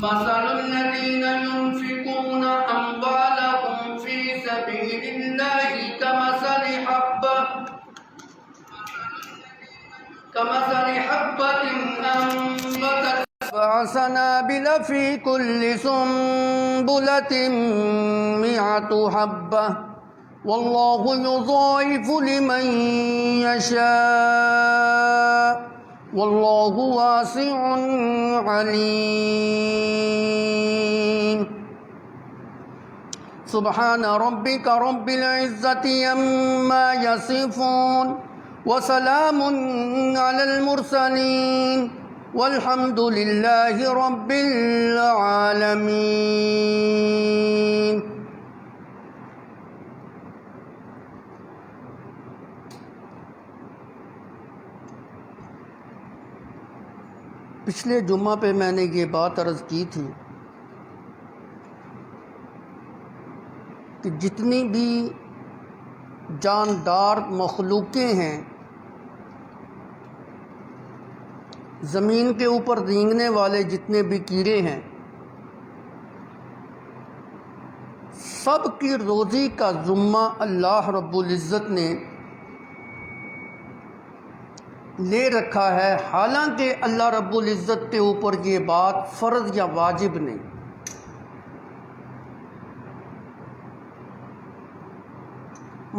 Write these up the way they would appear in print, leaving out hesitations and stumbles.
مثل الذين ينفقون أموالهم في سبيل الله كمثل حبة أنبتت سبع سنابل في كل سنبلة 100 حبة والله يضاعف لمن يشاء والله واسع عليم سبحان ربك رب العزة عما يصفون وسلام على المرسلين والحمد لله رب العالمين. پچھلے جمعہ پہ میں نے یہ بات عرض کی تھی کہ جتنی بھی جاندار مخلوقیں ہیں، زمین کے اوپر رینگنے والے جتنے بھی کیڑے ہیں، سب کی روزی کا ذمہ اللہ رب العزت نے لے رکھا ہے، حالانکہ اللہ رب العزت کے اوپر یہ بات فرض یا واجب نہیں۔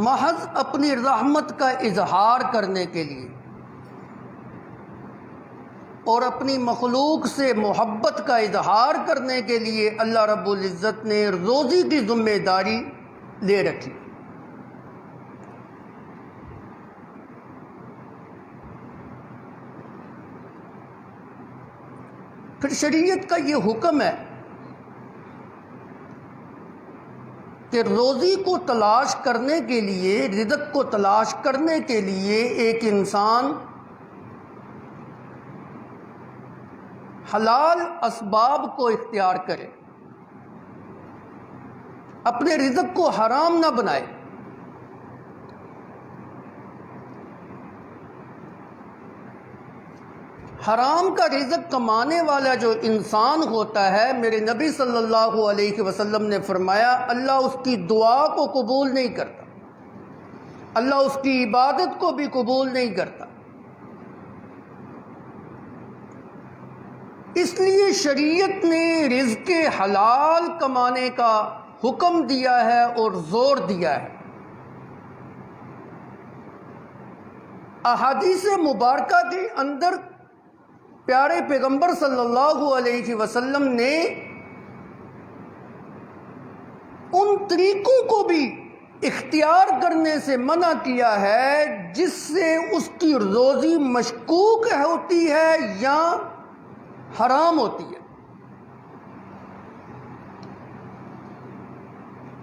محض اپنی رحمت کا اظہار کرنے کے لیے اور اپنی مخلوق سے محبت کا اظہار کرنے کے لیے اللہ رب العزت نے روزی کی ذمہ داری لے رکھی۔ پھر شریعت کا یہ حکم ہے کہ روزی کو تلاش کرنے کے لیے، رزق کو تلاش کرنے کے لیے ایک انسان حلال اسباب کو اختیار کرے، اپنے رزق کو حرام نہ بنائے۔ حرام کا رزق کمانے والا جو انسان ہوتا ہے، میرے نبی صلی اللہ علیہ وسلم نے فرمایا اللہ اس کی دعا کو قبول نہیں کرتا، اللہ اس کی عبادت کو بھی قبول نہیں کرتا۔ اس لیے شریعت نے رزق حلال کمانے کا حکم دیا ہے اور زور دیا ہے۔ احادیث مبارکہ کے اندر پیارے پیغمبر صلی اللہ علیہ وسلم نے ان طریقوں کو بھی اختیار کرنے سے منع کیا ہے جس سے اس کی روزی مشکوک ہوتی ہے یا حرام ہوتی ہے۔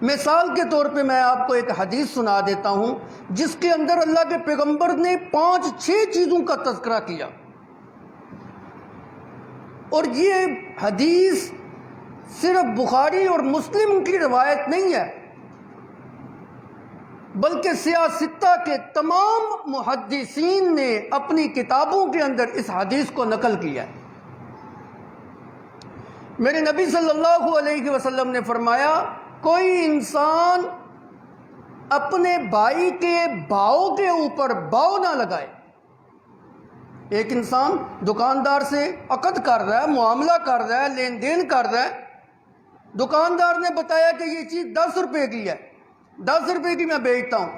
مثال کے طور پہ میں آپ کو ایک حدیث سنا دیتا ہوں جس کے اندر اللہ کے پیغمبر نے 5-6 چیزوں کا تذکرہ کیا، اور یہ حدیث صرف بخاری اور مسلم کی روایت نہیں ہے بلکہ سیاستہ کے تمام محدثین نے اپنی کتابوں کے اندر اس حدیث کو نقل کیا ہے۔ میرے نبی صلی اللہ علیہ وسلم نے فرمایا کوئی انسان اپنے بھائی کے بھاؤ کے اوپر باؤ نہ لگائے۔ ایک انسان دکاندار سے عقد کر رہا ہے، معاملہ کر رہا ہے، لین دین کر رہا ہے، دکاندار نے بتایا کہ یہ چیز 10 روپے کی ہے، 10 روپے کی میں بیچتا ہوں،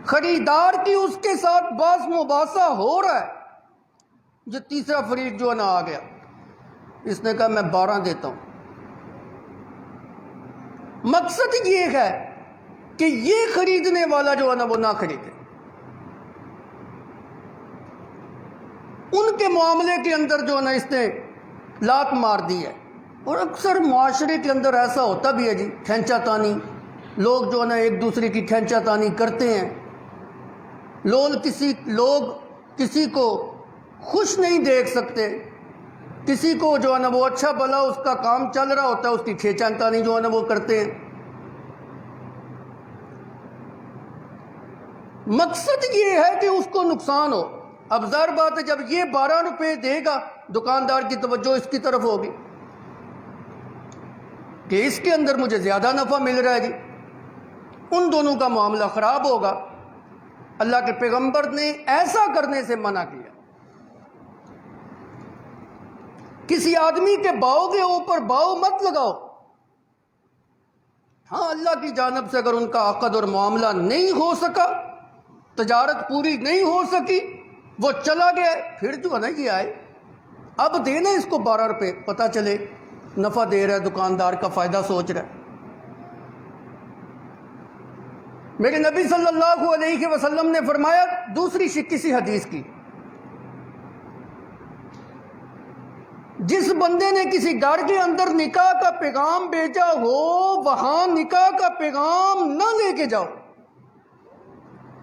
خریدار کی اس کے ساتھ باس مباحثہ ہو رہا ہے، جو تیسرا فریق جو نہ آ گیا، اس نے کہا میں 12 دیتا ہوں۔ مقصد یہ ہے کہ یہ خریدنے والا جو ہے نا وہ نہ خریدے۔ ان کے معاملے کے اندر جو ہے نا اس نے لات مار دی ہے، اور اکثر معاشرے کے اندر ایسا ہوتا بھی ہے جی، کھینچا تانی، لوگ جو ہے نا ایک دوسرے کی کھینچا تانی کرتے ہیں، لوگ کسی کو خوش نہیں دیکھ سکتے، کسی کو جو ہے نا وہ اچھا بھلا اس کا کام چل رہا ہوتا ہے اس کی کھینچا تانی جو ہے نا وہ کرتے ہیں۔ مقصد یہ ہے کہ اس کو نقصان ہو۔ اب ظاہر بات ہے جب یہ 12 روپے دے گا دکاندار کی توجہ اس کی طرف ہوگی کہ اس کے اندر مجھے زیادہ نفع مل رہا ہے جی، ان دونوں کا معاملہ خراب ہوگا۔ اللہ کے پیغمبر نے ایسا کرنے سے منع کیا۔ کسی آدمی کے باؤ کے اوپر باؤ مت لگاؤ۔ ہاں، اللہ کی جانب سے اگر ان کا عقد اور معاملہ نہیں ہو سکا، تجارت پوری نہیں ہو سکی، وہ چلا گیا، پھر جو ہے نا یہ آئے اب دینا اس کو 12 روپے، پتہ چلے نفع دے رہا ہے، دکاندار کا فائدہ سوچ رہا ہے۔ میرے نبی صلی اللہ علیہ وسلم نے فرمایا دوسری کسی حدیث کی، جس بندے نے کسی گھر کے اندر نکاح کا پیغام بھیجا ہو، وہاں نکاح کا پیغام نہ لے کے جاؤ۔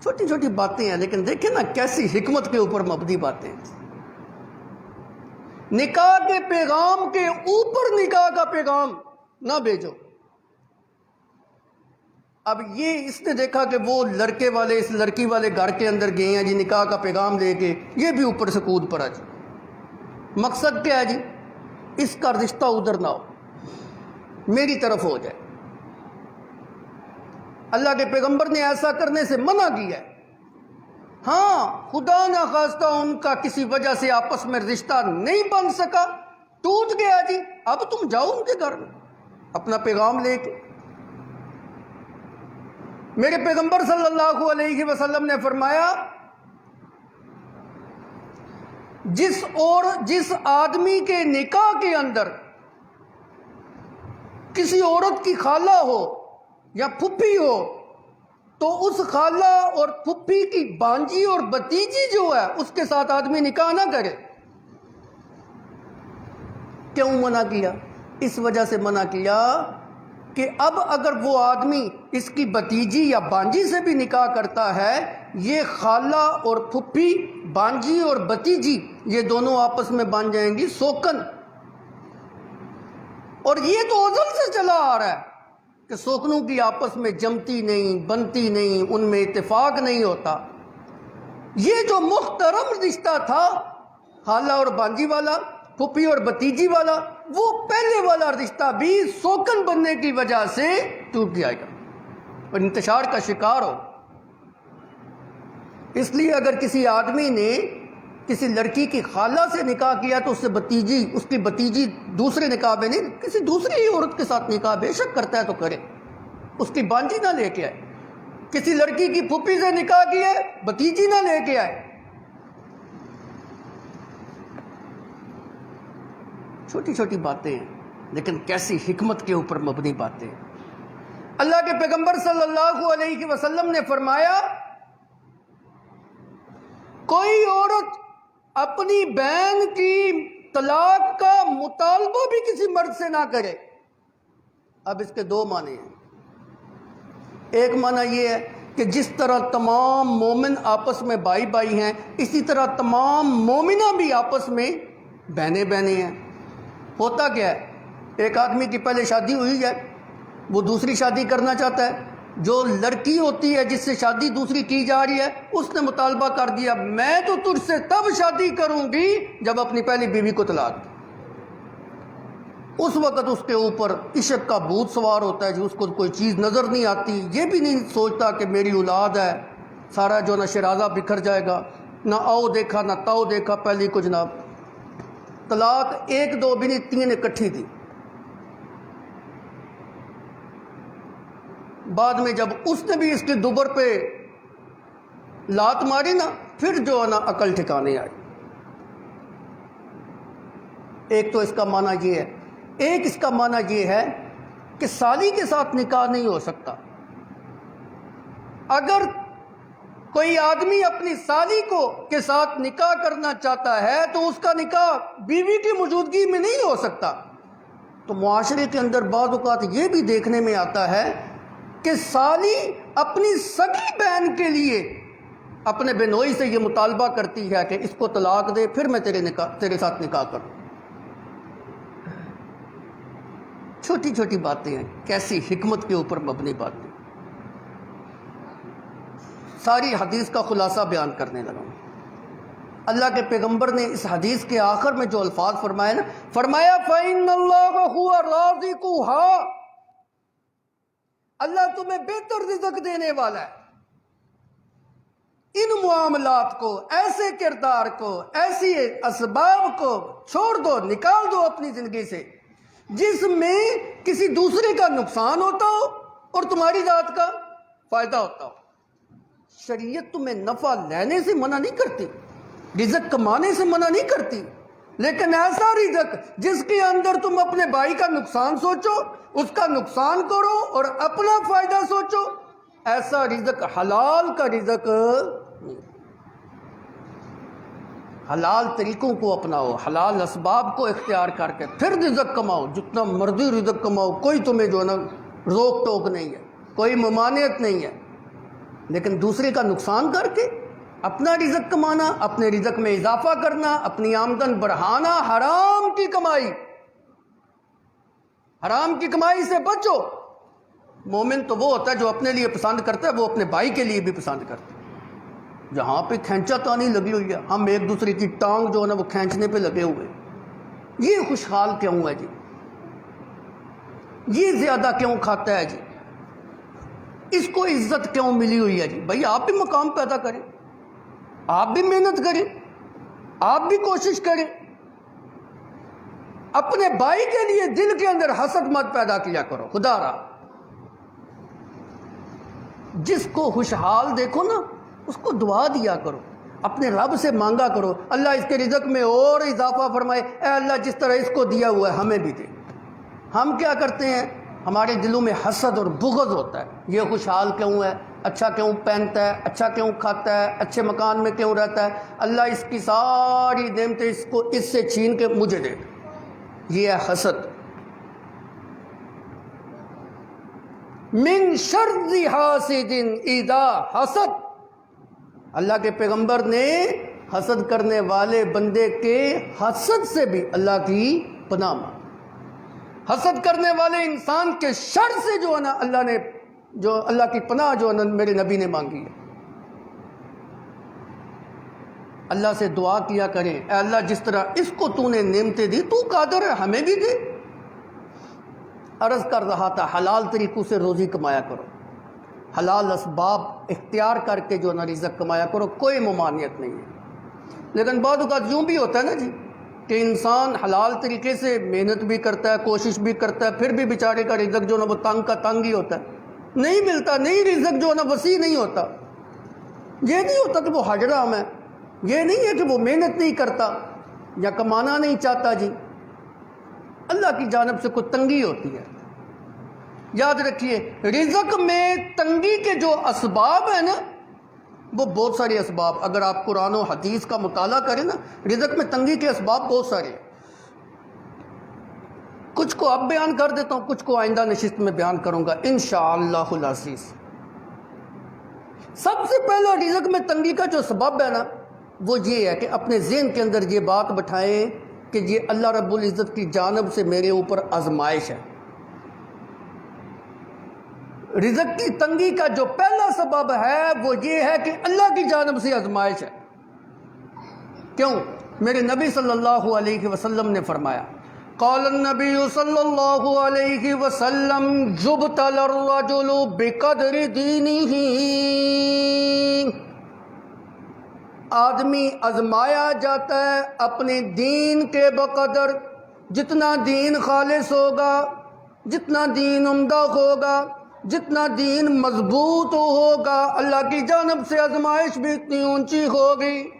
چھوٹی چھوٹی باتیں ہیں لیکن دیکھیں نا کیسی حکمت کے اوپر مبنی باتیں۔ نکاح کے پیغام کے اوپر نکاح کا پیغام نہ بھیجو۔ اب یہ اس نے دیکھا کہ وہ لڑکے والے اس لڑکی والے گھر کے اندر گئے ہیں جی نکاح کا پیغام لے کے، یہ بھی اوپر سے کود پڑا جی۔ مقصد کیا ہے جی؟ اس کا رشتہ ادھر نہ ہو، میری طرف ہو جائے۔ اللہ کے پیغمبر نے ایسا کرنے سے منع کیا ہے۔ ہاں، خدا نخواستہ ان کا کسی وجہ سے آپس میں رشتہ نہیں بن سکا، ٹوٹ گیا جی، اب تم جاؤ ان کے گھر میں اپنا پیغام لے کے۔ میرے پیغمبر صلی اللہ علیہ وسلم نے فرمایا جس آدمی کے نکاح کے اندر کسی عورت کی خالہ ہو یا پھپھی ہو تو اس خالہ اور پھپھی کی بانجی اور بھتیجی جو ہے اس کے ساتھ آدمی نکاح نہ کرے۔ کیوں منع کیا؟ اس وجہ سے منع کیا کہ اب اگر وہ آدمی اس کی بھتیجی یا بانجی سے بھی نکاح کرتا ہے، یہ خالہ اور پھپھی، بانجی اور بھتیجی، یہ دونوں آپس میں بن جائیں گی سوکن۔ اور یہ تو ازل سے چلا آ رہا ہے کہ سوکنوں کی آپس میں جمتی نہیں، بنتی نہیں، ان میں اتفاق نہیں ہوتا۔ یہ جو محترم رشتہ تھا خالہ اور بانجی والا، پھپھی اور بھتیجی والا، وہ پہلے والا رشتہ بھی سوکن بننے کی وجہ سے ٹوٹ جائے گا اور انتشار کا شکار ہو۔ اس لیے اگر کسی آدمی نے کسی لڑکی کی خالہ سے نکاح کیا تو اس کی بھتیجی دوسرے نکاح میں نہیں، کسی دوسری عورت کے ساتھ نکاح بے شک کرتا ہے تو کرے، اس کی بانجی نہ لے کے آئے۔ کسی لڑکی کی پھپھی سے نکاح کیا ہے، بھتیجی نہ لے کے آئے۔ چھوٹی چھوٹی باتیں ہیں لیکن کیسی حکمت کے اوپر مبنی باتیں۔ اللہ کے پیغمبر صلی اللہ علیہ وسلم نے فرمایا کوئی عورت اپنی بہن کی طلاق کا مطالبہ بھی کسی مرد سے نہ کرے۔ اب اس کے دو معنی ہیں۔ ایک معنی یہ ہے کہ جس طرح تمام مومن آپس میں بھائی بھائی ہیں، اسی طرح تمام مومنہ بھی آپس میں بہنیں بہنیں ہیں۔ ہوتا کیا ہے، ایک آدمی کی پہلے شادی ہوئی ہے، وہ دوسری شادی کرنا چاہتا ہے، جو لڑکی ہوتی ہے جس سے شادی دوسری کی جا رہی ہے اس نے مطالبہ کر دیا میں تو تجھ سے تب شادی کروں گی جب اپنی پہلی بیوی کو طلاق دے۔ اس وقت اس کے اوپر عشق کا بھوت سوار ہوتا ہے، جو اس کو کوئی چیز نظر نہیں آتی، یہ بھی نہیں سوچتا کہ میری اولاد ہے، سارا جو نہ شرازہ بکھر جائے گا، نہ آؤ دیکھا نہ تاؤ دیکھا، پہلی کو جناب طلاق 1 2 بھی نہیں 3 اکٹھی تھی۔ بعد میں جب اس نے بھی اس کے دوبر پہ لات ماری نا، پھر جو ہے نا عقل ٹھکانے آئی۔ ایک تو اس کا معنی یہ ہے، ایک اس کا معنی یہ ہے کہ سالی کے ساتھ نکاح نہیں ہو سکتا۔ اگر کوئی آدمی اپنی سالی کے ساتھ نکاح کرنا چاہتا ہے تو اس کا نکاح بیوی کی موجودگی میں نہیں ہو سکتا۔ تو معاشرے کے اندر بعض اوقات یہ بھی دیکھنے میں آتا ہے کہ سالی اپنی سگی بہن کے لیے اپنے بنوئی سے یہ مطالبہ کرتی ہے کہ اس کو طلاق دے، پھر میں تیرے ساتھ نکاح کروں۔ چھوٹی چھوٹی باتیں ہیں، کیسی حکمت کے اوپر مبنی باتیں۔ ساری حدیث کا خلاصہ بیان کرنے لگا۔ اللہ کے پیغمبر نے اس حدیث کے آخر میں جو الفاظ فرمائے نا، فرمایا فَإِنَّ اللَّهَ هُوَ رَازِقُهَا، اللہ تمہیں بہتر رزق دینے والا ہے۔ ان معاملات کو، ایسے کردار کو، ایسی اسباب کو چھوڑ دو، نکال دو اپنی زندگی سے جس میں کسی دوسرے کا نقصان ہوتا ہو اور تمہاری ذات کا فائدہ ہوتا ہو۔ شریعت تمہیں نفع لینے سے منع نہیں کرتی، رزق کمانے سے منع نہیں کرتی، لیکن ایسا رزق جس کے اندر تم اپنے بھائی کا نقصان سوچو، اس کا نقصان کرو اور اپنا فائدہ سوچو، ایسا رزق حلال کا رزق نہیں۔ حلال طریقوں کو اپناؤ، حلال اسباب کو اختیار کر کے پھر رزق کماؤ، جتنا مرضی رزق کماؤ، کوئی تمہیں جو ہے نا روک ٹوک نہیں ہے، کوئی ممانعت نہیں ہے، لیکن دوسرے کا نقصان کر کے اپنا رزق کمانا، اپنے رزق میں اضافہ کرنا، اپنی آمدن بڑھانا، حرام کی کمائی، حرام کی کمائی سے بچو۔ مومن تو وہ ہوتا ہے جو اپنے لیے پسند کرتا ہے، وہ اپنے بھائی کے لیے بھی پسند کرتا ہے۔ جہاں پہ کھینچا تانی لگی ہوئی ہے، ہم ایک دوسرے کی ٹانگ جو ہے نا وہ کھینچنے پہ لگے ہوئے، یہ خوشحال کیوں ہے جی؟ یہ زیادہ کیوں کھاتا ہے جی؟ اس کو عزت کیوں ملی ہوئی ہے جی؟ بھائی آپ بھی مقام پیدا کریں، آپ بھی محنت کریں، آپ بھی کوشش کریں۔ اپنے بھائی کے لیے دل کے اندر حسد مت پیدا کیا کرو، خدا را۔ جس کو خوشحال دیکھو نا اس کو دعا دیا کرو، اپنے رب سے مانگا کرو، اللہ اس کے رزق میں اور اضافہ فرمائے، اے اللہ جس طرح اس کو دیا ہوا ہے ہمیں بھی دے۔ ہم کیا کرتے ہیں؟ ہمارے دلوں میں حسد اور بغض ہوتا ہے، یہ خوشحال کیوں ہے، اچھا کیوں پہنتا ہے، اچھا کیوں کھاتا ہے، اچھے مکان میں کیوں رہتا ہے، اللہ اس کی ساری نعمتیں اس سے چھین کے مجھے دے۔ یہ ہے حسد۔ من شر حاسد اذا حسد، اللہ کے پیغمبر نے حسد کرنے والے بندے کے حسد سے بھی اللہ کی پناہ مانگی۔ حسد کرنے والے انسان کے شر سے جو ہے نا اللہ نے جو اللہ کی پناہ جو ہے نا میرے نبی نے مانگی ہے۔ اللہ سے دعا کیا کریں، اے اللہ جس طرح اس کو تو نے نعمتیں دی، تو قادر ہے ہمیں بھی دے۔ عرض کر رہا تھا حلال طریقوں سے روزی کمایا کرو، حلال اسباب اختیار کر کے جو نا رزق کمایا کرو، کوئی ممانعت نہیں ہے۔ لیکن بعض اوقات یوں بھی ہوتا ہے نا جی کہ انسان حلال طریقے سے محنت بھی کرتا ہے، کوشش بھی کرتا ہے، پھر بھی بیچارے کا رزق جو نا وہ تنگ کا تنگ ہی ہوتا ہے، نہیں ملتا، نہیں رزق جو نا وسیع نہیں ہوتا۔ یہ نہیں ہوتا کہ وہ حرام ہے، یہ نہیں ہے کہ وہ محنت نہیں کرتا یا کمانا نہیں چاہتا جی، اللہ کی جانب سے کوئی تنگی ہوتی ہے۔ یاد رکھیے رزق میں تنگی کے جو اسباب ہیں نا وہ بہت سارے اسباب، اگر آپ قرآن و حدیث کا مطالعہ کریں نا رزق میں تنگی کے اسباب بہت سارے ہیں۔ کچھ کو اب بیان کر دیتا ہوں، کچھ کو آئندہ نشست میں بیان کروں گا انشاءاللہ العزیز۔ سب سے پہلا رزق میں تنگی کا جو سبب ہے نا وہ یہ ہے کہ اپنے ذہن کے اندر یہ بات بٹھائیں کہ یہ اللہ رب العزت کی جانب سے میرے اوپر آزمائش ہے۔ رزق کی تنگی کا جو پہلا سبب ہے وہ یہ ہے کہ اللہ کی جانب سے آزمائش ہے۔ کیوں؟ میرے نبی صلی اللہ علیہ وسلم نے فرمایا، قال النبی صلی اللہ علیہ وسلم یبتلی الرجل بقدر دینہ، آدمی آزمایا جاتا ہے اپنے دین کے بقدر، جتنا دین خالص ہوگا، جتنا دین عمدہ ہوگا، جتنا دین مضبوط ہوگا، اللہ کی جانب سے آزمائش بھی اتنی اونچی ہوگی،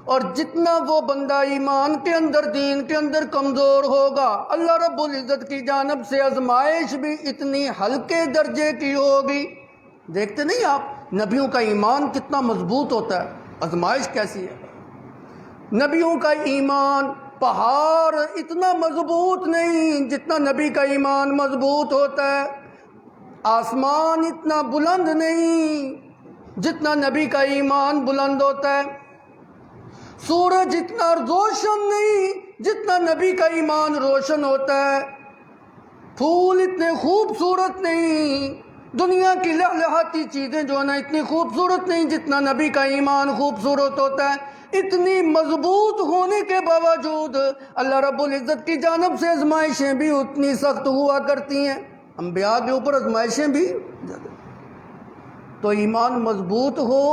اور جتنا وہ بندہ ایمان کے اندر دین کے اندر کمزور ہوگا، اللہ رب العزت کی جانب سے آزمائش بھی اتنی ہلکے درجے کی ہوگی۔ دیکھتے نہیں آپ نبیوں کا ایمان کتنا مضبوط ہوتا ہے، آزمائش کیسی ہے؟ نبیوں کا ایمان پہاڑ اتنا مضبوط نہیں جتنا نبی کا ایمان مضبوط ہوتا ہے، آسمان اتنا بلند نہیں جتنا نبی کا ایمان بلند ہوتا ہے، سورج اتنا روشن نہیں جتنا نبی کا ایمان روشن ہوتا ہے، پھول اتنے خوبصورت نہیں دنیا کی لہلہاتی چیزیں جو ہے نا اتنی خوبصورت نہیں جتنا نبی کا ایمان خوبصورت ہوتا ہے. اتنی مضبوط ہونے کے باوجود اللہ رب العزت کی جانب سے آزمائشیں بھی اتنی سخت ہوا کرتی ہیں. انبیاء کے اوپر آزمائشیں بھی. تو ایمان مضبوط ہو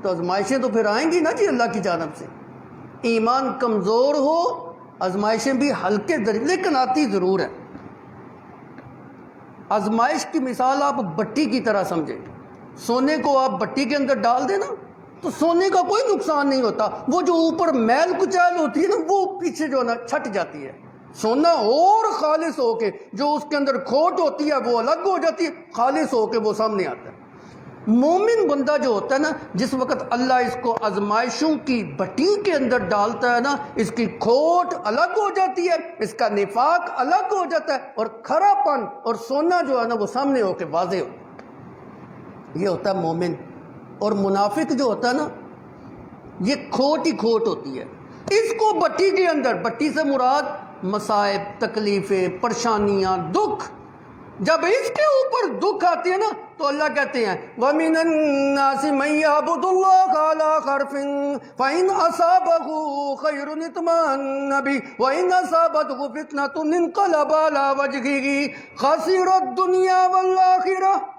تو آزمائشیں تو پھر آئیں گی نا جی اللہ کی جانب سے. ایمان کمزور ہو آزمائشیں بھی ہلکے لیکن آتی ضرور ہے. آزمائش کی مثال آپ بٹی کی طرح سمجھیں. سونے کو آپ بٹی کے اندر ڈال دیں نا تو سونے کا کوئی نقصان نہیں ہوتا. وہ جو اوپر میل کچیل ہوتی ہے نا وہ پیچھے جو ہے نا چھٹ جاتی ہے. سونا اور خالص ہو کے جو اس کے اندر کھوٹ ہوتی ہے وہ الگ ہو جاتی ہے, خالص ہو کے وہ سامنے آتا ہے. مومن بندہ جو ہوتا ہے نا جس وقت اللہ اس کو آزمائشوں کی بٹی کے اندر ڈالتا ہے نا اس کی کھوٹ الگ ہو جاتی ہے, اس کا نفاق الگ ہو جاتا ہے اور کھرا پن اور سونا جو ہے نا وہ سامنے ہو کے واضح ہو. یہ ہوتا ہے مومن. اور منافق جو ہوتا ہے نا یہ کھوٹ ہی کھوٹ ہوتی ہے. اس کو بٹی کے اندر, بٹی سے مراد مصائب, تکلیفیں, پریشانیاں, دکھ, جب اس کے اوپر دکھ آتی ہے نا تو اللہ کہتے ہیں وَمِنَ النَّاسِ مَن يَعْبُدُ اللَّهَ عَلَىٰ حَرْفٍ فَإِنْ أَصَابَهُ خَيْرٌ اطْمَأَنَّ بِهِ وَإِنْ أَصَابَتْهُ فِتْنَةٌ انقلب عَلَىٰ وَجْهِهِ خَسِرَ الدُّنْيَا وَالْآخِرَةَ.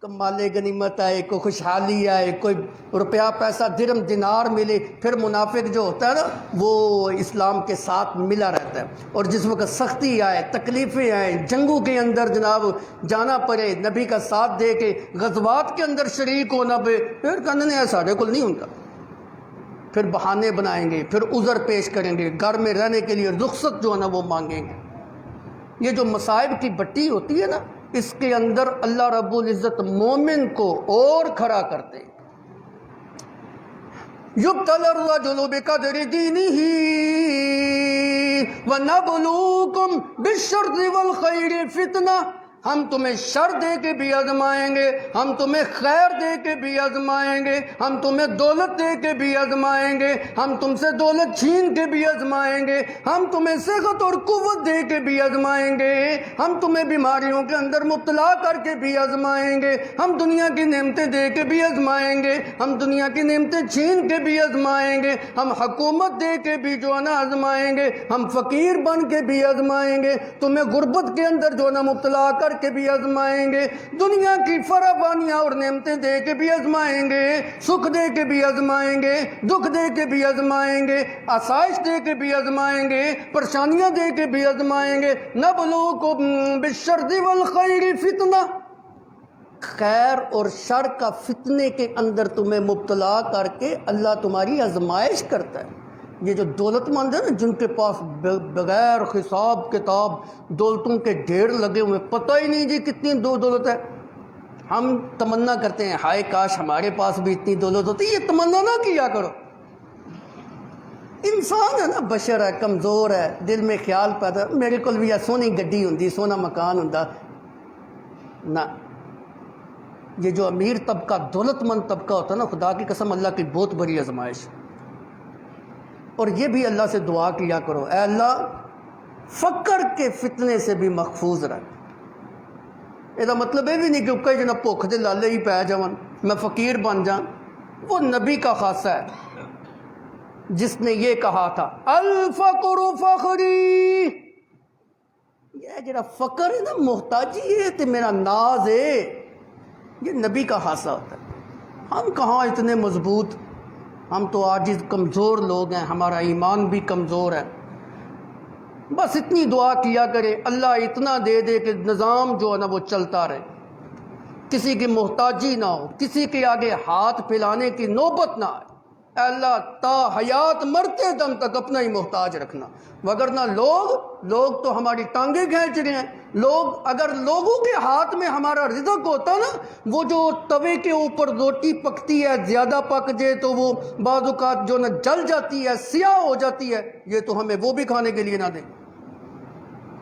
کمال غنیمت آئے, کوئی خوشحالی آئے, کوئی روپیہ پیسہ درم دینار ملے, پھر منافق جو ہوتا ہے نا وہ اسلام کے ساتھ ملا رہتا ہے. اور جس وقت سختی آئے, تکلیفیں آئیں, جنگوں کے اندر جناب جانا پڑے, نبی کا ساتھ دے کے غزوات کے اندر شریک ہونا پڑے, پھر کہنے نہیں ساڑھے کل نہیں ہوتا. پھر بہانے بنائیں گے, پھر عذر پیش کریں گے, گھر میں رہنے کے لیے رخصت جو ہے نا وہ مانگیں گے. یہ جو مصائب کی بٹی ہوتی ہے نا اس کے اندر اللہ رب العزت مومن کو اور کھڑا کرتے. یبتلی الرجل بقدر دینہ ونبلوکم بالشر والخیر فتنہ. ہم تمہیں شر دے کے بھی آزمائیں گے, ہم تمہیں خیر دے کے بھی آزمائیں گے, ہم تمہیں دولت دے کے بھی آزمائیں گے, ہم تم سے دولت چھین کے بھی آزمائیں گے, ہم تمہیں صحت اور قوت دے کے بھی آزمائیں گے, ہم تمہیں بیماریوں کے اندر مبتلا کر کے بھی آزمائیں گے, ہم دنیا کی نعمتیں دے کے بھی آزمائیں گے, ہم دنیا کی نعمتیں چھین کے بھی آزمائیں گے, ہم حکومت دے کے بھی جو ہے نا آزمائیں گے, ہم فقیر بن کے بھی آزمائیں گے, تمہیں غربت کے اندر جو ہے نا مبتلا کر کے بھی آزمائیں گے, دنیا کی فراوانیاں اور نعمتیں دے کے بھی آزمائیں گے, سکھ دے کے بھی آزمائیں گے, دکھ دے کے بھی آزمائیں گے, آسائش دے کے بھی آزمائیں گے, پریشانیاں دے کے بھی آزمائیں گے. نبلوکم بالشر والخیر فتنہ. خیر اور شر کا فتنے کے اندر تمہیں مبتلا کر کے اللہ تمہاری آزمائش کرتا ہے. یہ جو دولت مند ہے نا جن کے پاس بغیر حساب کتاب دولتوں کے ڈھیر لگے ہوئے, پتہ ہی نہیں جی کتنی دولت ہے. ہم تمنا کرتے ہیں ہائے کاش ہمارے پاس بھی اتنی دولت ہوتی. یہ تمنا نہ کیا کرو. انسان ہے نا, بشر ہے, کمزور ہے, دل میں خیال پیدا میرے کو بھی سونی گڈی ہوندی, سونا مکان ہوندا نہ. یہ جو امیر طبقہ, دولت مند طبقہ ہوتا ہے نا, خدا کی قسم اللہ کی بہت بڑی آزمائش. اور یہ بھی اللہ سے دعا کیا کرو اے اللہ فقر کے فتنے سے بھی محفوظ رکھ. یہ مطلب یہ بھی نہیں کہ کئی جنا بھوک دے لالے ہی پی جاؤں میں فقیر بن جاؤں. وہ نبی کا خاصہ ہے جس نے یہ کہا تھا الفقر فخری. یہ جڑا فقر ہے نا, محتاجی ہے تو میرا ناز ہے, یہ نبی کا خاصہ ہوتا ہے. ہم کہاں اتنے مضبوط, ہم تو عاجز کمزور لوگ ہیں, ہمارا ایمان بھی کمزور ہے. بس اتنی دعا کیا کرے اللہ اتنا دے دے کہ نظام جو ہے نا وہ چلتا رہے, کسی کی محتاجی نہ ہو, کسی کے آگے ہاتھ پھیلانے کی نوبت نہ آئے. اے اللہ تا حیات مرتے دم تک اپنا ہی محتاج رکھنا, وگرنہ لوگ تو ہماری ٹانگیں کھینچ رہے ہیں. لوگ اگر لوگوں کے ہاتھ میں ہمارا رزق ہوتا نا, وہ جو توے کے اوپر روٹی پکتی ہے زیادہ پک جائے تو وہ بعض اوقات جو نا جل جاتی ہے, سیاہ ہو جاتی ہے, یہ تو ہمیں وہ بھی کھانے کے لیے نہ دیں.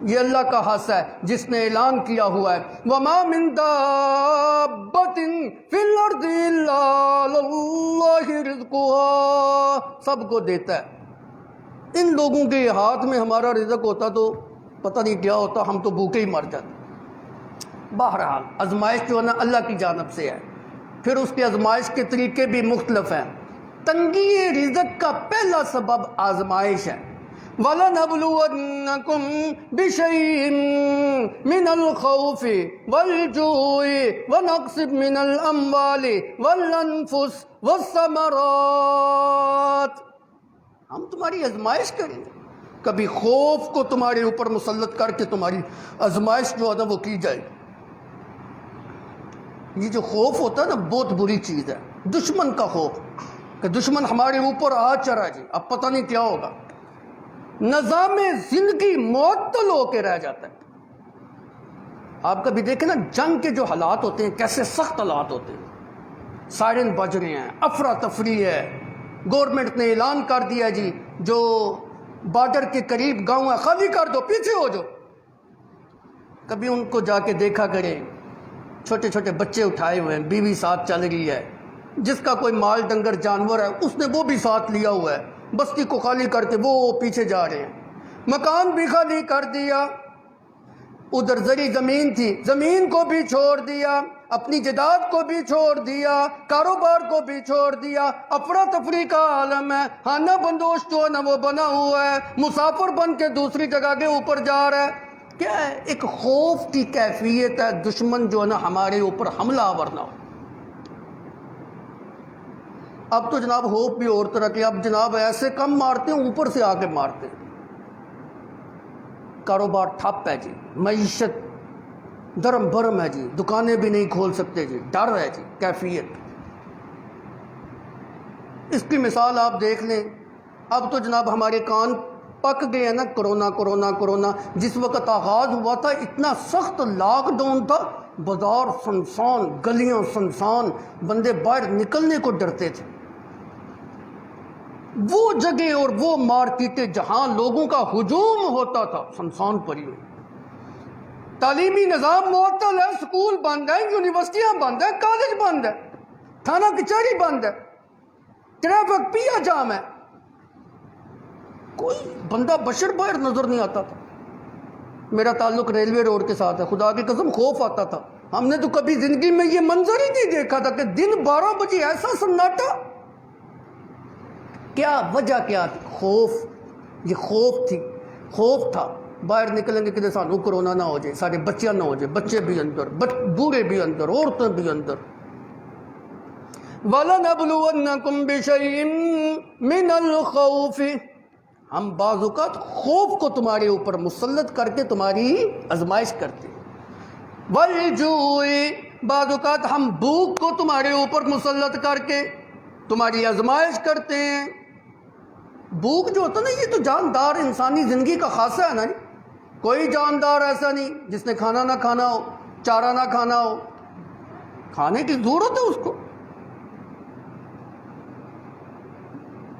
یہ اللہ کا حصہ ہے جس نے اعلان کیا ہوا ہے وَمَا مِن دَابَّةٍ فِي الْأَرْضِ إِلَّا عَلَى اللَّهِ رِزْقُهَا. سب کو دیتا ہے. ان لوگوں کے ہاتھ میں ہمارا رزق ہوتا تو پتہ نہیں کیا ہوتا, ہم تو بھوکے ہی مر جاتے. بہرحال آزمائش جو ہے نا اللہ کی جانب سے ہے، پھر اس کی آزمائش کے طریقے بھی مختلف ہیں۔ تنگی رزق کا پہلا سبب آزمائش ہے۔ وَلَنَبْلُوَنَّكُمْ بِشَيْءٍ مِّنَ الْخَوْفِ وَالْجُوعِ وَنَقْصٍ مِّنَ الْأَمْوَالِ وَالْأَنفُسِ وَالثَّمَرَاتِ، ہم تمہاری آزمائش کریں گے۔ کبھی خوف کو تمہارے اوپر مسلط کر کے تمہاری آزمائش جو ہے نا وہ کی جائے۔ یہ جو خوف ہوتا ہے نا بہت بری چیز ہے، دشمن کا خوف، کہ دشمن ہمارے اوپر آ چڑھا جی، اب پتہ نہیں کیا ہوگا، نظام زندگی معطل ہو کے رہ جاتا ہے۔ آپ کبھی دیکھیں نا جنگ کے جو حالات ہوتے ہیں کیسے سخت حالات ہوتے ہیں، سائرن بج رہے ہیں، افراتفری ہے، گورنمنٹ نے اعلان کر دیا جی جو بارڈر کے قریب گاؤں ہے خالی کر دو، پیچھے ہو جاؤ۔ کبھی ان کو جا کے دیکھا کریں، چھوٹے چھوٹے بچے اٹھائے ہوئے ہیں، بیوی ساتھ چل رہی ہے، جس کا کوئی مال ڈنگر جانور ہے اس نے وہ بھی ساتھ لیا ہوا ہے، بستی کو خالی کر کے وہ پیچھے جا رہے ہیں، مکان بھی خالی کر دیا، ادھر زرعی زمین تھی زمین کو بھی چھوڑ دیا، اپنی جائیداد کو بھی چھوڑ دیا، کاروبار کو بھی چھوڑ دیا، افراتفری کا عالم ہے، خانہ بندوش جو ہے نا وہ بنا ہوا ہے، مسافر بن کے دوسری جگہ کے اوپر جا رہا ہے۔ کیا ہے؟ ایک خوف کی کیفیت ہے، دشمن جو ہے نا ہمارے اوپر حملہ آور نہ ہو۔ اب تو جناب ہوپ بھی اور طرح کی، اب جناب ایسے کم مارتے ہیں اوپر سے آ کے مارتے ہیں، کاروبار ٹھپ ہے جی، معیشت درم برم ہے جی، دکانیں بھی نہیں کھول سکتے جی، ڈر ہے جی، کیفیت۔ اس کی مثال آپ دیکھ لیں، اب تو جناب ہمارے کان پک گئے ہیں نا، کرونا کرونا کرونا جس وقت آغاز ہوا تھا اتنا سخت لاک ڈاؤن تھا، بازار سنسان، گلیاں سنسان، بندے باہر نکلنے کو ڈرتے تھے۔ وہ جگہ اور وہ مارکیٹیں جہاں لوگوں کا ہجوم ہوتا تھا سنسان پڑی ہوئی، تعلیمی نظام معطل ہے، سکول بند ہے، یونیورسٹیاں بند ہے، کالج بند ہے، تھانہ کچہری بند ہے، ٹریفک پیا جام ہے، کوئی بندہ بشر باہر نظر نہیں آتا تھا۔ میرا تعلق ریلوے روڈ کے ساتھ ہے، خدا کی قسم خوف آتا تھا، ہم نے تو کبھی زندگی میں یہ منظر ہی نہیں دیکھا تھا کہ دن 12 بجے ایسا سناٹا۔ کیا وجہ کیا تھی؟ خوف، یہ خوف تھی، خوف تھا باہر نکلیں گے کہ سانو کرونا نہ ہو جائے، سارے بچیاں نہ ہو جائے، بچے بھی اندر، بوڑھے بھی اندر، عورتیں بھی اندر۔ وَلَنَبْلُوَنَّكُمْ بِشَيْءٍ مِّنَ الْخَوْفِ، ہم بعض اوقات خوف کو تمہارے اوپر مسلط کر کے تمہاری آزمائش کرتے ہیں، وَالْجُوعِ، بعض اوقات ہم بھوک کو تمہارے اوپر مسلط کر کے تمہاری آزمائش کرتے ہیں۔ بھوک جو ہوتا ہے نا یہ تو جاندار انسانی زندگی کا خاصہ ہے نا، کوئی جاندار ایسا نہیں جس نے کھانا نہ کھانا ہو، چارہ نہ کھانا ہو، کھانے کی ضرورت ہے اس کو۔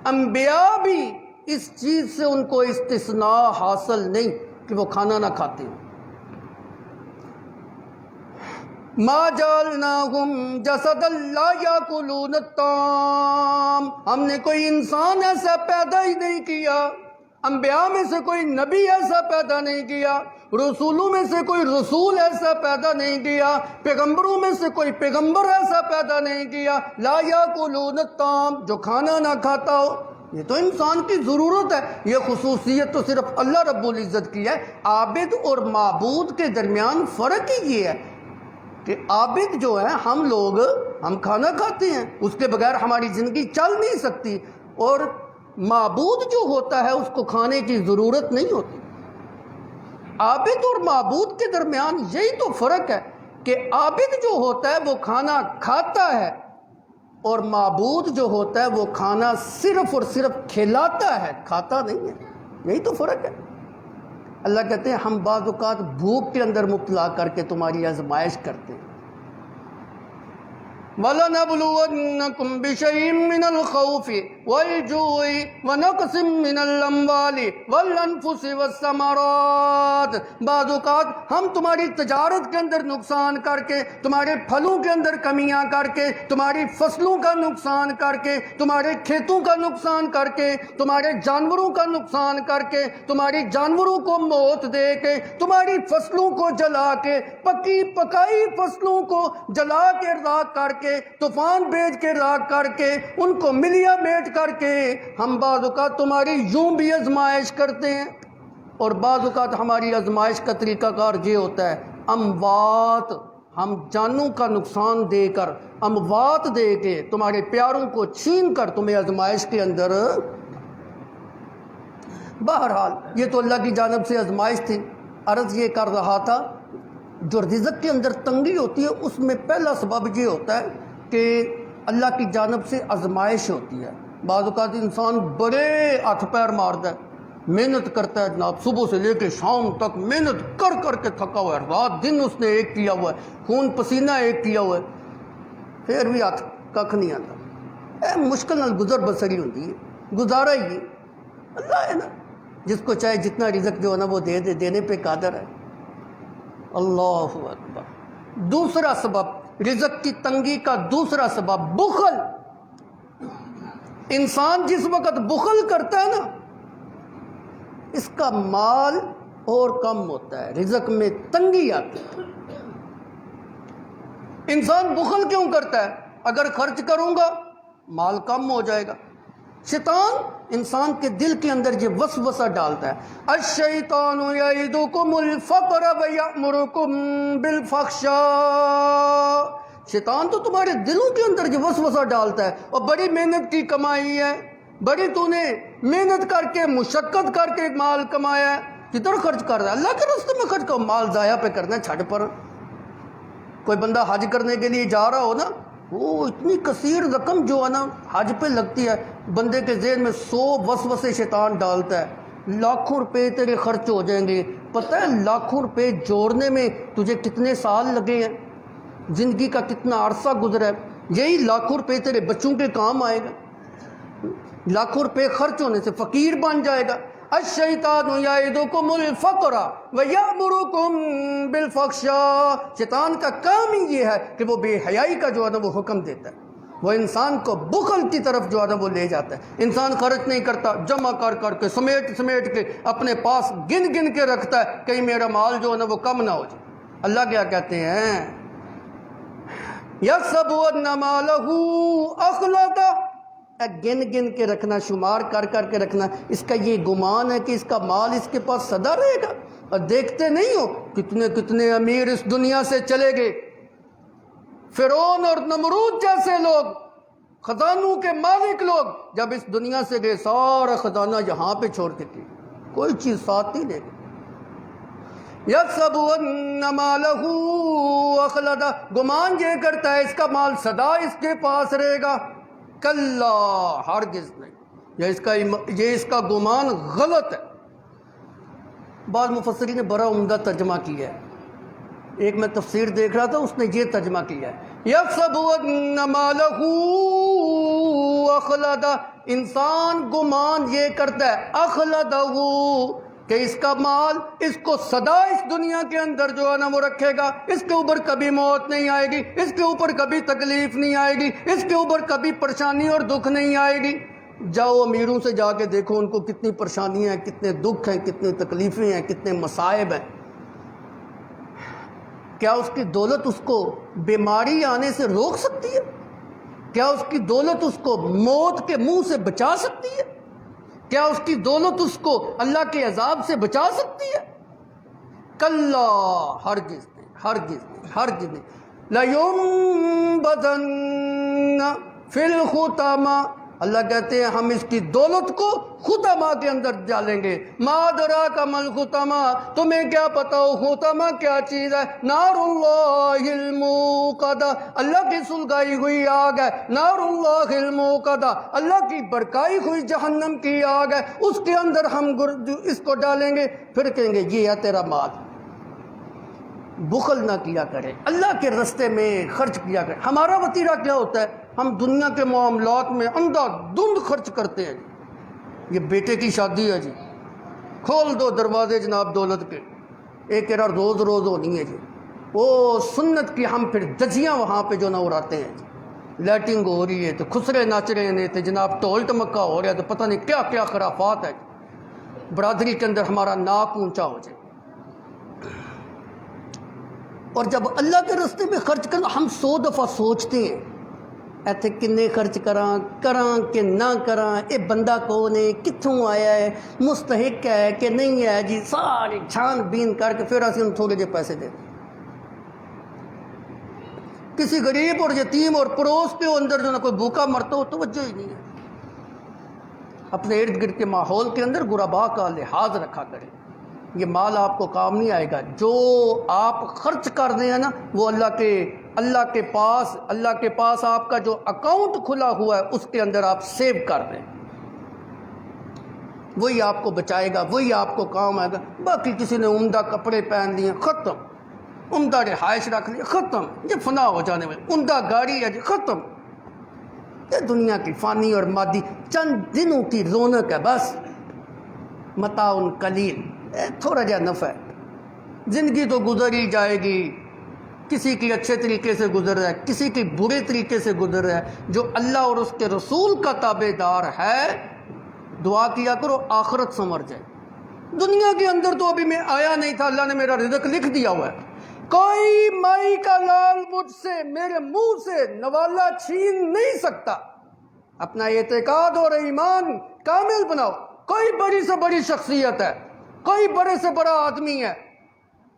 انبیاء بھی اس چیز سے ان کو استثناء حاصل نہیں کہ وہ کھانا نہ کھاتے ہیں۔ ما جعلناہم جسدا لا یاکلون الطعام، ہم نے کوئی انسان ایسا پیدا ہی نہیں کیا، انبیاء میں سے کوئی نبی ایسا پیدا نہیں کیا، رسولوں میں سے کوئی رسول ایسا پیدا نہیں کیا، پیغمبروں میں سے کوئی پیغمبر ایسا پیدا نہیں کیا، لا یاکلون الطعام، جو کھانا نہ کھاتا ہو۔ یہ تو انسان کی ضرورت ہے، یہ خصوصیت تو صرف اللہ رب العزت کی ہے۔ عابد اور معبود کے درمیان فرق ہی یہ ہے کہ عابد جو ہے ہم لوگ، ہم کھانا کھاتے ہیں، اس کے بغیر ہماری زندگی چل نہیں سکتی، اور معبود جو ہوتا ہے اس کو کھانے کی ضرورت نہیں ہوتی۔ عابد اور معبود کے درمیان یہی تو فرق ہے کہ عابد جو ہوتا ہے وہ کھانا کھاتا ہے، اور معبود جو ہوتا ہے وہ کھانا صرف اور صرف کھلاتا ہے، کھاتا نہیں ہے۔ یہی تو فرق ہے۔ اللہ کہتے ہیں ہم بعض اوقات بھوک کے اندر مبتلا کر کے تمہاری آزمائش کرتے ہیں۔ وَلَنَبْلُوَنَّكُمْ بِشَيْءٍ مِّنَ الْخَوْفِ وَالْجُوعِ وَنَقْصٍ مِّنَ الْأَمْوَالِ وَالْأَنفُسِ وَالثَّمَرَاتِ۔ بعض اوقات ہم تمہاری تجارت کے اندر نقصان کر کے، تمہارے پھلوں کے اندر کمیاں کر کے، تمہاری فصلوں کا نقصان کر کے، تمہارے کھیتوں کا نقصان کر کے، تمہارے جانوروں کا نقصان کر کے، تمہاری جانوروں کو موت دے کے، تمہاری فصلوں کو جلا کے، پکی پکائی فصلوں کو جلا کے راکھ کر کے، طوفان بھیج کے راکھ کر کے، ان کو ملیا میٹ کر کے، ہم بعض اوقات تمہاری یوں بھی آزمائش کرتے ہیں، اور بعض اوقات ہماری آزمائش کا طریقہ کار یہ ہوتا ہے اموات، ہم جانوں کا نقصان دے کر، اموات دے کے، تمہارے پیاروں کو چھین کر تمہیں آزمائش کے اندر۔ بہرحال یہ تو اللہ کی جانب سے آزمائش تھی۔ عرض یہ کر رہا تھا جو رزق کے اندر تنگی ہوتی ہے اس میں پہلا سبب یہ ہوتا ہے کہ اللہ کی جانب سے آزمائش ہوتی ہے۔ بعض اوقات انسان بڑے ہاتھ پیر مارتا ہے، محنت کرتا ہے جناب، صبح سے لے کے شام تک محنت کر کر کے تھکا ہوا ہے، رات دن اس نے ایک کیا ہوا ہے، خون پسینہ ایک کیا ہوا ہے، پھر بھی ہاتھ ککھ نہیں آتا۔ مشکل نال گزر بسری ہوتی ہے، گزارا ہی ہے، اللہ ہے نا، جس کو چاہے جتنا رزق جو ہے نا وہ دے دے، دینے پہ قادر ہے۔ اللہ اکبر۔ دوسرا سبب رزق کی تنگی کا دوسرا سبب بخل۔ انسان جس وقت بخل کرتا ہے نا اس کا مال اور کم ہوتا ہے، رزق میں تنگی آتی ہے۔ انسان بخل کیوں کرتا ہے؟ اگر خرچ کروں گا مال کم ہو جائے گا۔ شیطان انسان کے دل کے اندر یہ وسوسہ ڈالتا ہے، الشیطان یعدکم الفقر ویأمرکم بالفحشاء۔ شیطان تو تمہارے دلوں کے اندر یہ وسوسہ ڈالتا ہے، اور بڑی محنت کی کمائی ہے، بڑی تو نے محنت کر کے مشقت کر کے مال کمایا ہے، کدھر خرچ کر رہا ہے؟ اللہ کے راستے میں خرچ کر، مال ضائع پہ کرنا ہے، چھڑ پر۔ کوئی بندہ حج کرنے کے لیے جا رہا ہو نا، وہ اتنی کثیر رقم جو ہے نا حج پہ لگتی ہے، بندے کے ذہن میں 100 وسوسے شیطان ڈالتا ہے، لاکھوں روپے تیرے خرچ ہو جائیں گے۔ پتہ ہے لاکھوں روپے جوڑنے میں تجھے کتنے سال لگے ہیں، زندگی کا کتنا عرصہ گزرا ہے، یہی لاکھوں روپے تیرے بچوں کے کام آئے گا، لاکھوں روپے خرچ ہونے سے فقیر بن جائے گا۔ الشیطان یعدکم الفقر ویأمرکم بالفحشاء۔ شیطان کا کام ہی یہ ہے کہ وہ بے حیائی کا جو ہے نا وہ حکم دیتا ہے، وہ انسان کو بخل کی طرف جو ہے نا وہ لے جاتا ہے۔ انسان خرچ نہیں کرتا، جمع کر کر کے سمیٹ کے اپنے پاس گن کے رکھتا ہے، کہیں میرا مال جو ہے نا وہ کم نہ ہو جائے۔ اللہ کیا کہتے ہیں؟ یحسب ان مالہ اخلدہ، گن کے رکھنا، شمار کر کے رکھنا، اس کا یہ گمان ہے کہ اس کا مال اس کے پاس سدا رہے گا۔ اور دیکھتے نہیں ہو کتنے امیر اس دنیا سے چلے گئے، فرعون اور نمرود جیسے لوگ، خزانوں کے مالک لوگ، جب اس دنیا سے گئے سارا خزانہ یہاں پہ چھوڑ کے گئے، کوئی چیز ساتھ نہیں لے گئے۔ یحسب ان مالہ اخلدہ، گمان یہ کرتا ہے اس کا مال سدا اس کے پاس رہے گا، کلا، ہرگز نہیں، یہ اس کا گمان غلط ہے۔ بعض مفسرین نے بڑا عمدہ ترجمہ کیا ہے، ایک میں تفسیر دیکھ رہا تھا، اس نے یہ ترجمہ کیا ہے، یحسب ان مالہ اخلدہ، انسان گمان یہ کرتا ہے اخلدہ کہ اس کا مال اس کو سدا اس دنیا کے اندر جو ہے نا وہ رکھے گا، اس کے اوپر کبھی موت نہیں آئے گی، اس کے اوپر کبھی تکلیف نہیں آئے گی، اس کے اوپر کبھی پریشانی اور دکھ نہیں آئے گی۔ جاؤ امیروں سے جا کے دیکھو ان کو کتنی پریشانیاں ہیں، کتنے دکھ ہیں، کتنی تکلیفیں ہیں، کتنے مصائب ہیں۔ کیا اس کی دولت اس کو بیماری آنے سے روک سکتی ہے؟ کیا اس کی دولت اس کو موت کے منہ سے بچا سکتی ہے؟ کیا اس کی دولت اس کو اللہ کے عذاب سے بچا سکتی ہے؟ کلا، ہرگز نہیں، ہرگز نہیں، ہرگز نہیں۔ لَيُنبَذَنَّ فِي الْحُطَمَةِ، اللہ کہتے ہیں ہم اس کی دولت کو خطمہ کے اندر ڈالیں گے۔ ما ادراک ما الخطمہ، تمہیں کیا پتا ہو خطمہ کیا چیز ہے؟ نار اللہ الموقدہ، اللہ کی سلگائی ہوئی آگ ہے۔ نار اللہ الموقدہ، اللہ کی بھڑکائی ہوئی جہنم کی آگ ہے، اس کے اندر ہم اس کو ڈالیں گے، پھر کہیں گے یہ ہے تیرا مال۔ بخل نہ کیا کرے، اللہ کے راستے میں خرچ کیا کرے۔ ہمارا وتیرہ کیا ہوتا ہے؟ ہم دنیا کے معاملات میں اندھا دھند خرچ کرتے ہیں۔ یہ بیٹے کی شادی ہے جی، کھول دو دروازے جناب دولت کے، ایک ایرا روز روز ہونی ہے جی، وہ سنت کی ہم پھر دجیاں وہاں پہ جو نہ اڑاتے ہیں جی، لائٹنگ ہو رہی ہے تو خسرے ناچ رہے ہیں تو جناب ٹول ٹمکا ہو رہا ہے تو پتہ نہیں کیا کیا خرافات ہے جی، برادری کے اندر ہمارا ناک اونچا ہو جائے۔ اور جب اللہ کے راستے میں خرچ کرنا، ہم 100 دفعہ سوچتے ہیں ایتھے کنے خرچ کراں کہ نہ کراں، اے بندہ کون ہے، کتھوں آیا ہے، مستحق ہے کہ نہیں ہے جی، ساری چھان بین کر کے پھر اسی ہم تھوڑے جے پیسے دے دیں۔ کسی غریب اور یتیم اور پڑوس کے اندر جو نہ کوئی بھوکا مرتا ہو توجہ ہی نہیں ہے۔ اپنے ارد گرد کے ماحول کے اندر غرباء کا لحاظ رکھا کریں، یہ مال آپ کو کام نہیں آئے گا۔ جو آپ خرچ کر دیں ہیں نا وہ اللہ کے پاس آپ کا جو اکاؤنٹ کھلا ہوا ہے اس کے اندر آپ سیو کر دیں، وہی آپ کو بچائے گا، وہی آپ کو کام آئے گا۔ باقی کسی نے عمدہ کپڑے پہن لیے ختم، عمدہ رہائش رکھ لی ختم، یہ فنا ہو جانے والی، عمدہ گاڑی ہے جی ختم۔ یہ دنیا کی فانی اور مادی چند دنوں کی رونق ہے، بس متاع قلیل، تھوڑا جا نفع ہے، زندگی تو گزر ہی جائے گی۔ کسی کی اچھے طریقے سے گزر رہا ہے، کسی کی برے طریقے سے گزر رہا ہے۔ جو اللہ اور اس کے رسول کا تابع دار ہے، دعا کیا کرو آخرت سنور جائے۔ دنیا کے اندر تو ابھی میں آیا نہیں تھا، اللہ نے میرا رزق لکھ دیا ہوا ہے، کوئی مائی کا لال مجھ سے میرے منہ سے نوالا چھین نہیں سکتا۔ اپنا اعتقاد اور ایمان کامل بناؤ۔ کوئی بڑی سے بڑی شخصیت ہے، کوئی بڑے سے بڑا آدمی ہے،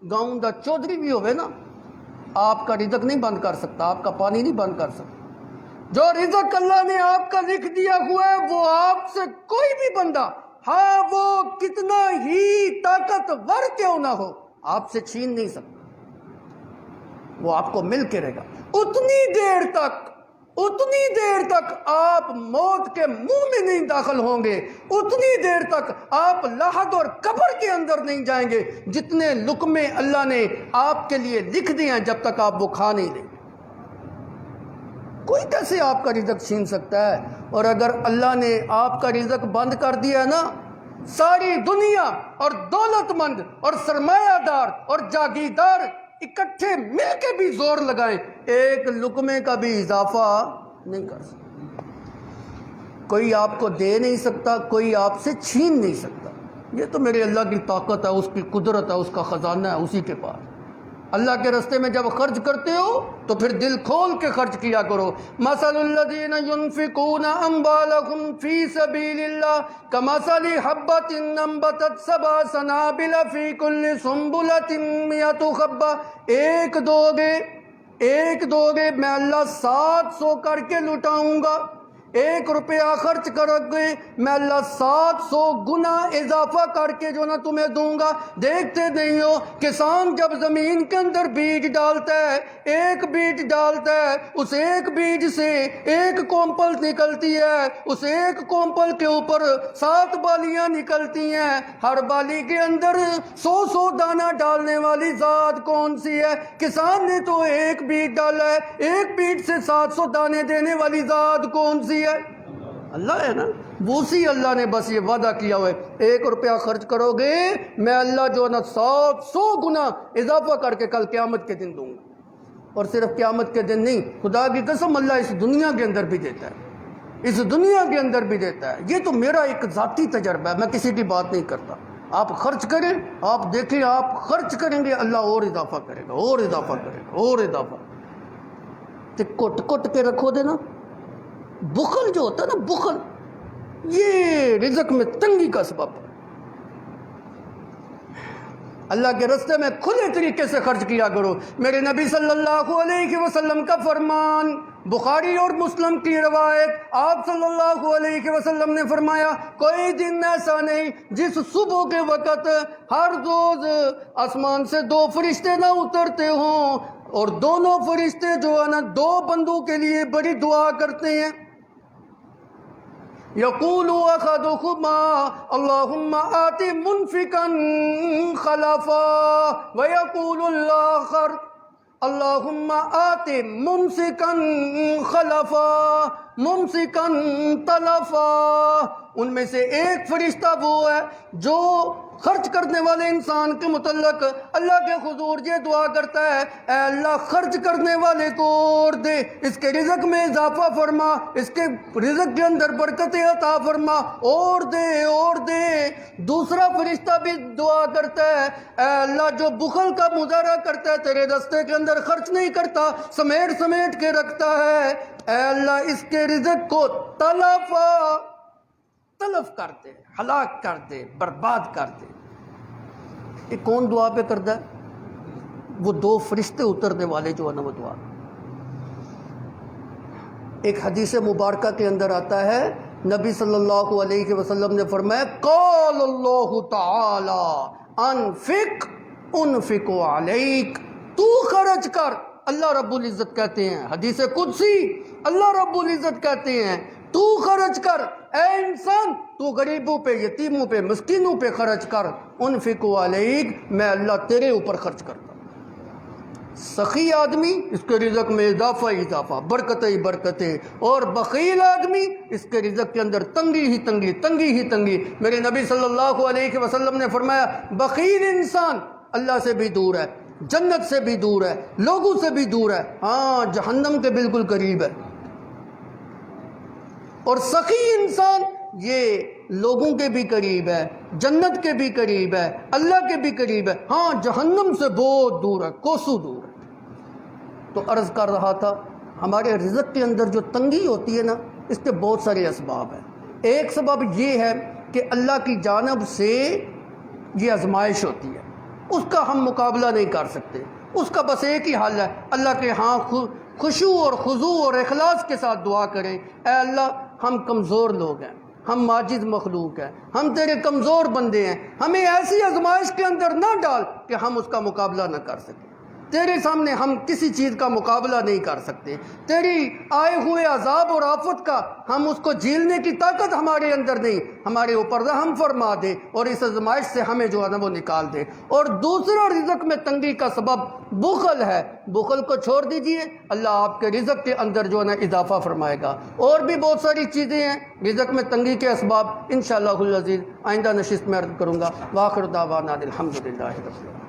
گاؤں دا چودھری بھی ہوئے نا، آپ کا رزق نہیں بند کر سکتا، آپ کا پانی نہیں بند کر سکتا۔ جو رزق اللہ نے آپ کا لکھ دیا ہوا ہے وہ آپ سے کوئی بھی بندہ، ہاں وہ کتنا ہی طاقتور کیوں نہ ہو، آپ سے چھین نہیں سکتا، وہ آپ کو مل کے رہے گا۔ اتنی دیر تک آپ موت کے منہ میں نہیں داخل ہوں گے، اتنی دیر تک آپ لحد اور قبر کے اندر نہیں جائیں گے جتنے لقمے اللہ نے آپ کے لیے لکھ دیے ہیں، جب تک آپ وہ کھا نہیں لیں۔ کوئی کیسے آپ کا رزق چھین سکتا ہے؟ اور اگر اللہ نے آپ کا رزق بند کر دیا ہے نا، ساری دنیا اور دولت مند اور سرمایہ دار اور جاگیردار اکٹھے مل کے بھی زور لگائیں، ایک لقمے کا بھی اضافہ نہیں کر سکتا۔ کوئی آپ کو دے نہیں سکتا، کوئی آپ سے چھین نہیں سکتا۔ یہ تو میرے اللہ کی طاقت ہے، اس کی قدرت ہے، اس کا خزانہ ہے، اسی کے پاس۔ اللہ کے راستے میں جب خرچ کرتے ہو تو پھر دل کھول کے خرچ کیا کرو۔ مثل الذین ينفقون اموالهم فی سبیل اللہ کمثل حبۃ انبتت سبع سنابل فی کل سنبلۃ مئۃ حبۃ، ایک دو گے میں اللہ 700 کر کے لٹاؤں گا، 1 روپیہ خرچ کرو گے میں اللہ 700 گنا اضافہ کر کے جو نہ تمہیں دوں گا۔ دیکھتے نہیں ہو کسان جب زمین کے اندر بیج ڈالتا ہے، ایک بیج ڈالتا ہے، اس ایک بیج سے 1 کومپل نکلتی ہے، اس 1 کومپل کے اوپر 7 بالیاں نکلتی ہیں، ہر بالی کے اندر 100 دانہ ڈالنے والی ذات کون سی ہے؟ کسان نے تو 1 بیج ڈالا ہے، 1 بیج سے 700 دانے دینے والی ذات کون سی ہے؟ اللہ ہے نا۔ اسی اللہ نے بس یہ وعدہ کیا ہوا ہے، 1 روپیہ خرچ کرو گے میں اللہ جو ہے نا 700 گنا اضافہ کر کے کل قیامت کے دن دوں گا۔ اور صرف قیامت کے دن نہیں، خدا کی قسم اللہ اس دنیا کے اندر بھی دیتا ہے، اس دنیا کے اندر بھی دیتا ہے۔ یہ تو میرا ایک ذاتی تجربہ ہے، میں کسی کی بات نہیں کرتا۔ آپ خرچ کریں، آپ دیکھیں آپ خرچ کریں گے اللہ اور اضافہ کرے گا، اور اضافہ کرے گا، اور اضافہ۔ تو کٹ کے رکھو دے نا۔ بخل جو ہوتا ہے نا، بخل یہ رزق میں تنگی کا سبب ہے۔ اللہ کے راستے میں کھلے طریقے سے خرچ کیا کرو۔ میرے نبی صلی اللہ علیہ وسلم کا فرمان، بخاری اور مسلم کی روایت، آپ صلی اللہ علیہ وسلم نے فرمایا کوئی دن ایسا نہیں جس صبح کے وقت ہر روز آسمان سے 2 فرشتے نہ اترتے ہوں اور دونوں فرشتے جو ہے نا 2 بندوں کے لیے بڑی دعا کرتے ہیں۔ یقول احدکما اللہم آت منفقا خلفا ویقول الآخر اللہم آت ممسکا خلفا ممسکا تلفا۔ ان میں سے ایک فرشتہ وہ ہے جو خرچ کرنے والے انسان کے متعلق اللہ کے حضور یہ دعا کرتا ہے، اے اللہ خرچ کرنے والے کو اور دے، اس کے رزق میں اضافہ فرما، اس کے رزق کے اندر برکت عطا فرما، اور دے اور دے۔ دوسرا فرشتہ بھی دعا کرتا ہے، اے اللہ جو بخل کا مظاہرہ کرتا ہے، تیرے راستے کے اندر خرچ نہیں کرتا، سمیٹ سمیٹ کے رکھتا ہے، اے اللہ اس کے رزق کو تلف کر دے، ہلاک کر دے، برباد کر دے۔ یہ کون دعا پہ کرتا ہے؟ وہ دو فرشتے اترنے والے جو ہے نا وہ دعا۔ ایک حدیث مبارکہ کے اندر آتا ہے، نبی صلی اللہ علیہ وسلم نے فرمایا قال اللہ تعالی انفق انفق علیک، تو خرچ کر۔ اللہ رب العزت کہتے ہیں، حدیث قدسی اللہ رب العزت کہتے ہیں تو خرچ کر، اے انسان تو غریبوں پہ، یتیموں پہ، مسکینوں پہ خرچ کر، انفق علیک، میں اللہ تیرے اوپر خرچ کرتا ہوں۔ سخی آدمی اس کے رزق میں اضافہ ہی اضافہ، برکتیں ہی برکتیں، اور بخیل آدمی اس کے رزق کے اندر تنگی ہی تنگی، تنگی ہی تنگی۔ میرے نبی صلی اللہ علیہ وسلم نے فرمایا بخیل انسان اللہ سے بھی دور ہے، جنت سے بھی دور ہے، لوگوں سے بھی دور ہے، ہاں جہنم کے بالکل قریب ہے۔ اور سخی انسان یہ لوگوں کے بھی قریب ہے، جنت کے بھی قریب ہے، اللہ کے بھی قریب ہے، ہاں جہنم سے بہت دور ہے، کوسوں دور ہے۔ تو عرض کر رہا تھا ہمارے رزق کے اندر جو تنگی ہوتی ہے نا، اس کے بہت سارے اسباب ہیں۔ ایک سبب یہ ہے کہ اللہ کی جانب سے یہ آزمائش ہوتی ہے، اس کا ہم مقابلہ نہیں کر سکتے، اس کا بس ایک ہی حل ہے، اللہ کے ہاں خشوع اور خضوع اور اخلاص کے ساتھ دعا کریں، اے اللہ ہم کمزور لوگ ہیں، ہم عاجز مخلوق ہیں، ہم تیرے کمزور بندے ہیں، ہمیں ایسی آزمائش کے اندر نہ ڈال کہ ہم اس کا مقابلہ نہ کر سکیں۔ تیرے سامنے ہم کسی چیز کا مقابلہ نہیں کر سکتے، تیری آئے ہوئے عذاب اور آفت کا ہم اس کو جھیلنے کی طاقت ہمارے اندر نہیں، ہمارے اوپر رحم فرما دے اور اس آزمائش سے ہمیں جو ہے نا وہ نکال دے۔ اور دوسرا رزق میں تنگی کا سبب بخل ہے، بخل کو چھوڑ دیجئے، اللہ آپ کے رزق کے اندر جو ہے نا اضافہ فرمائے گا۔ اور بھی بہت ساری چیزیں ہیں رزق میں تنگی کے اسباب، انشاءاللہ العزیز آئندہ نشست میں عرض کروں گا۔ وآخر دعوانا الحمدللہ رب العالمین۔